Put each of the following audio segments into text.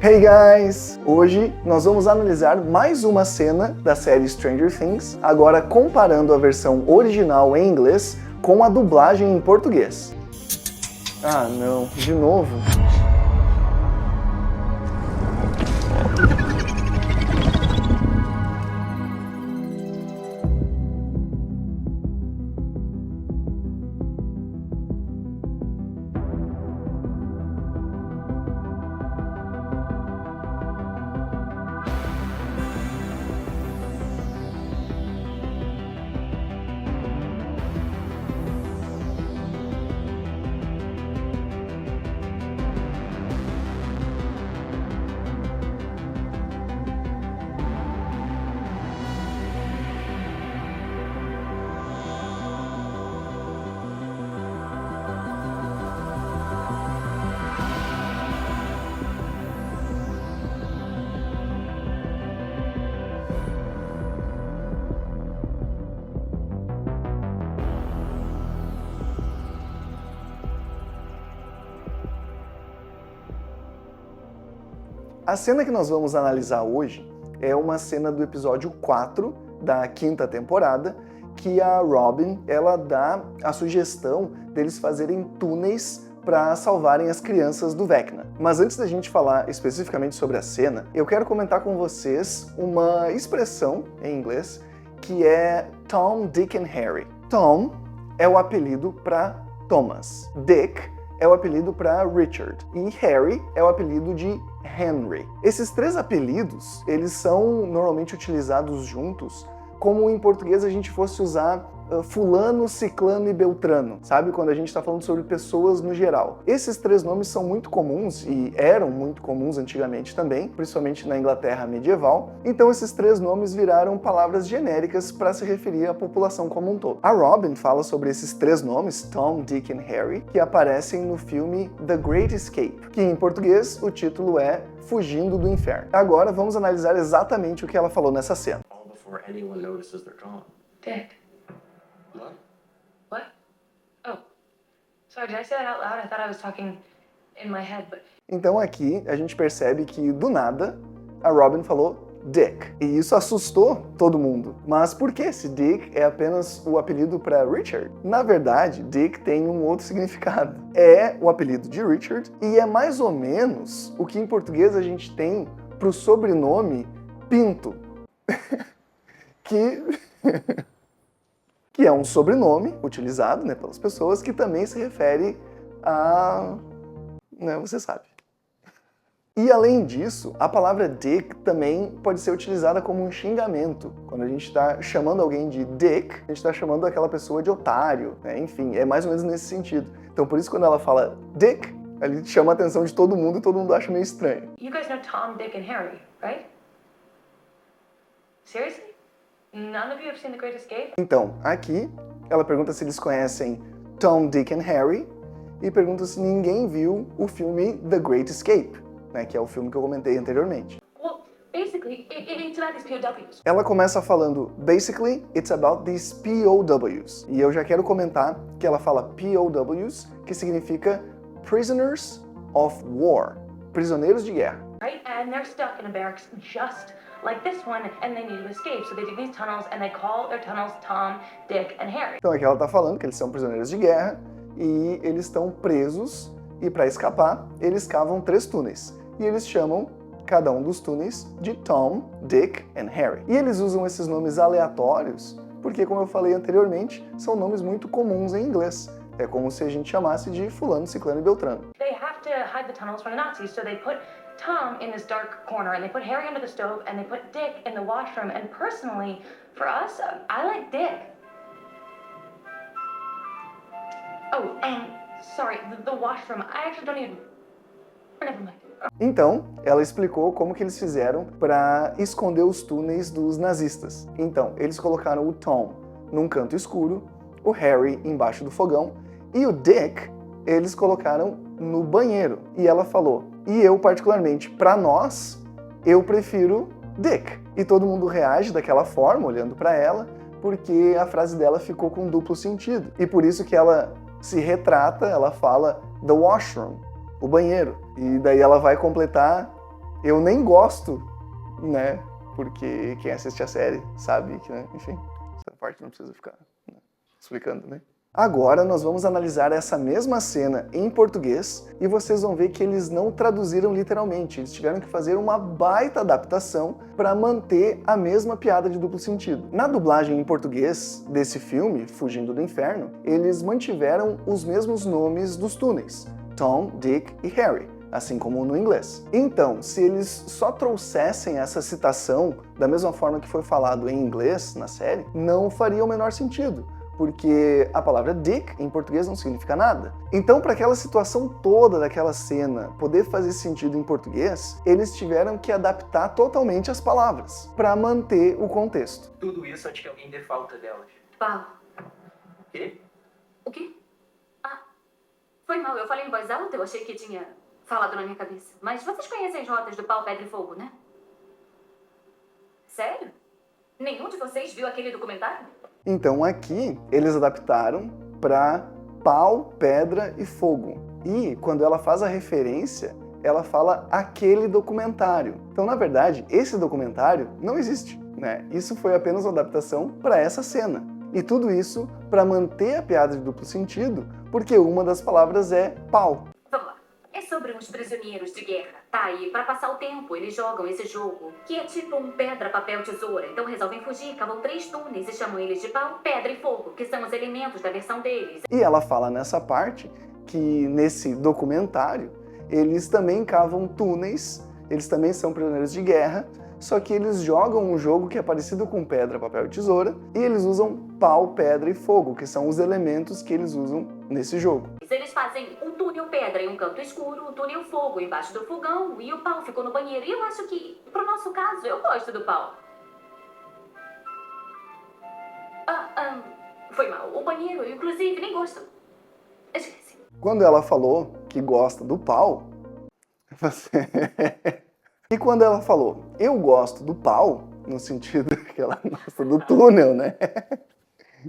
Hey guys! Hoje nós vamos analisar mais uma cena da série Stranger Things, agora comparando a versão original em inglês com a dublagem em português. Ah não, de novo? A cena que nós vamos analisar hoje é uma cena do episódio 4 da quinta temporada, que a Robin ela dá a sugestão deles fazerem túneis para salvarem as crianças do Vecna. Mas antes da gente falar especificamente sobre a cena, eu quero comentar com vocês uma expressão em inglês que é Tom, Dick and Harry. Tom é o apelido para Thomas. Dick é o apelido para Richard. E Harry é o apelido de Henry. Esses três apelidos, eles são normalmente utilizados juntos, como em português a gente fosse usar fulano, ciclano e beltrano, sabe? Quando a gente está falando sobre pessoas no geral. Esses três nomes são muito comuns e eram muito comuns antigamente também, principalmente na Inglaterra medieval. Então esses três nomes viraram palavras genéricas para se referir à população como um todo. A Robin fala sobre esses três nomes, Tom, Dick e Harry, que aparecem no filme The Great Escape, que em português o título é Fugindo do Inferno. Agora vamos analisar exatamente o que ela falou nessa cena. All before anyone notices they're gone. Dick. What? What? Oh. Sorry, did I say that out loud? I thought I was talking in my head, but... Então aqui a gente percebe que, do nada, a Robin falou Dick. E isso assustou todo mundo. Mas por que esse Dick é apenas o apelido para Richard? Na verdade, Dick tem um outro significado. É o apelido de Richard e é mais ou menos o que em português a gente tem pro sobrenome Pinto. que é um sobrenome utilizado, né, pelas pessoas que também se refere a... né, você sabe. E além disso, a palavra dick também pode ser utilizada como um xingamento. Quando a gente está chamando alguém de dick, a gente está chamando aquela pessoa de otário, né? Enfim, é mais ou menos nesse sentido. Então por isso quando ela fala dick, ele chama a atenção de todo mundo e todo mundo acha meio estranho. You guys know Tom, Dick, and Harry, right? Seriously? None of you have seen The Great Escape? Então, aqui, ela pergunta se eles conhecem Tom, Dick and Harry e pergunta se ninguém viu o filme The Great Escape, né, que é o filme que eu comentei anteriormente. Well, basically, it's about these POWs. Ela começa falando, basically, it's about these POWs. E eu já quero comentar que ela fala POWs, que significa Prisoners of War, prisioneiros de guerra. Right? And they're stuck in a barracks just like this one, and they need to escape. So they dig these tunnels, and they call their tunnels Tom, Dick, and Harry. Então aqui ela está falando que eles são prisioneiros de guerra e eles estão presos e para escapar eles cavam 3 túneis. E eles chamam cada um dos túneis de Tom, Dick and Harry. E eles usam esses nomes aleatórios porque, como eu falei anteriormente, são nomes muito comuns em inglês. É como se a gente chamasse de fulano, ciclano e beltrano. They have to hide the tunnels from the Nazis, so they put Tom in this dark corner, and they put Harry under the stove, and they put Dick in the washroom. And personally, for us, I like Dick. Oh, and sorry, the washroom, I actually don't even... Never mind. Então, ela explicou como que eles fizeram para esconder os túneis dos nazistas. Então, eles colocaram o Tom num canto escuro, o Harry embaixo do fogão e o Dick eles colocaram no banheiro. E ela falou, e eu particularmente, para nós, eu prefiro Dick. E todo mundo reage daquela forma, olhando para ela, porque a frase dela ficou com duplo sentido. E por isso que ela se retrata, ela fala the washroom, o banheiro. E daí ela vai completar Eu nem gosto, né? Porque quem assiste a série sabe que, né? Enfim, essa parte não precisa ficar, né, explicando, né? Agora nós vamos analisar essa mesma cena em português e vocês vão ver que eles não traduziram literalmente, eles tiveram que fazer uma baita adaptação para manter a mesma piada de duplo sentido. Na dublagem em português desse filme, Fugindo do Inferno, eles mantiveram os mesmos nomes dos túneis, Tom, Dick e Harry, assim como no inglês. Então, se eles só trouxessem essa citação da mesma forma que foi falado em inglês na série, não faria o menor sentido, porque a palavra Dick em português não significa nada. Então, para aquela situação toda daquela cena poder fazer sentido em português, eles tiveram que adaptar totalmente as palavras para manter o contexto. Tudo isso antes que alguém dê falta delas. Pau. Quê? O quê? Ah, foi mal. Eu falei em voz alta, eu achei que tinha falado na minha cabeça. Mas vocês conhecem as rotas do pau, pedra e fogo, né? Sério? Nenhum de vocês viu aquele documentário? Então aqui eles adaptaram para pau, pedra e fogo. E quando ela faz a referência, ela fala aquele documentário. Então, na verdade, esse documentário não existe, né? Isso foi apenas uma adaptação para essa cena. E tudo isso para manter a piada de duplo sentido, porque uma das palavras é pau. Vamos lá. É sobre uns prisioneiros de guerra, tá? E pra passar o tempo, eles jogam esse jogo, que é tipo um pedra, papel, tesoura. Então resolvem fugir, cavam 3 túneis e chamam eles de pau, pedra e fogo, que são os elementos da versão deles. E ela fala nessa parte que nesse documentário eles também cavam túneis, eles também são prisioneiros de guerra, só que eles jogam um jogo que é parecido com pedra, papel e tesoura, e eles usam pau, pedra e fogo, que são os elementos que eles usam nesse jogo. Eles fazem um túnel pedra em um canto escuro, um túnel fogo embaixo do fogão, e o pau ficou no banheiro. E eu acho que, pro nosso caso, eu gosto do pau. Foi mal. O banheiro, eu, inclusive, nem gosto. Esqueci. Quando ela falou que gosta do pau, E quando ela falou, eu gosto do pau, no sentido que ela gosta do túnel, né?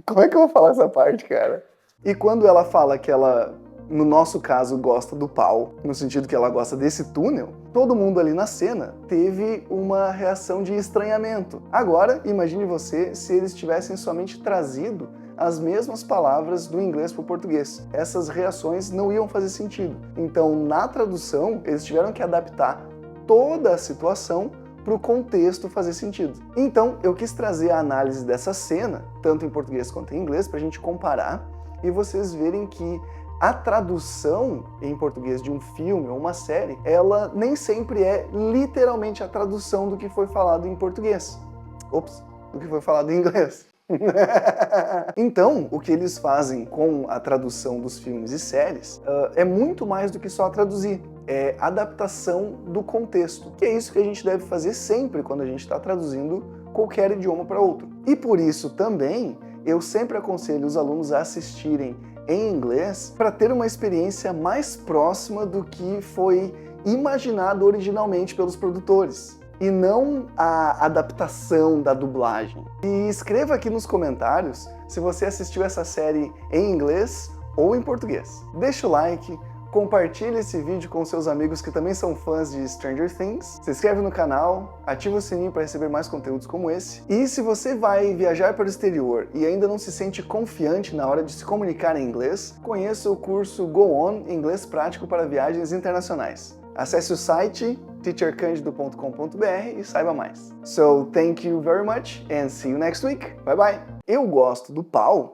Como é que eu vou falar essa parte, cara? E quando ela fala que ela, no nosso caso, gosta do pau, no sentido que ela gosta desse túnel, todo mundo ali na cena teve uma reação de estranhamento. Agora, imagine você se eles tivessem somente trazido as mesmas palavras do inglês para o português. Essas reações não iam fazer sentido. Então, na tradução, eles tiveram que adaptar toda a situação para o contexto fazer sentido. Então, eu quis trazer a análise dessa cena, tanto em português quanto em inglês, para a gente comparar e vocês verem que a tradução em português de um filme ou uma série, ela nem sempre é literalmente a tradução do que foi falado em português. Ops, do que foi falado em inglês. Então, o que eles fazem com a tradução dos filmes e séries é muito mais do que só traduzir. É adaptação do contexto, que é isso que a gente deve fazer sempre quando a gente está traduzindo qualquer idioma para outro. E por isso também, eu sempre aconselho os alunos a assistirem em inglês para ter uma experiência mais próxima do que foi imaginado originalmente pelos produtores, e não a adaptação da dublagem. E escreva aqui nos comentários se você assistiu essa série em inglês ou em português. Deixa o like, compartilhe esse vídeo com seus amigos que também são fãs de Stranger Things, se inscreve no canal, ativa o sininho para receber mais conteúdos como esse. E se você vai viajar para o exterior e ainda não se sente confiante na hora de se comunicar em inglês, conheça o curso Go On Inglês Prático para Viagens Internacionais. Acesse o site teachercandido.com.br e saiba mais. So, thank you very much and see you next week. Bye bye! Eu gosto do pau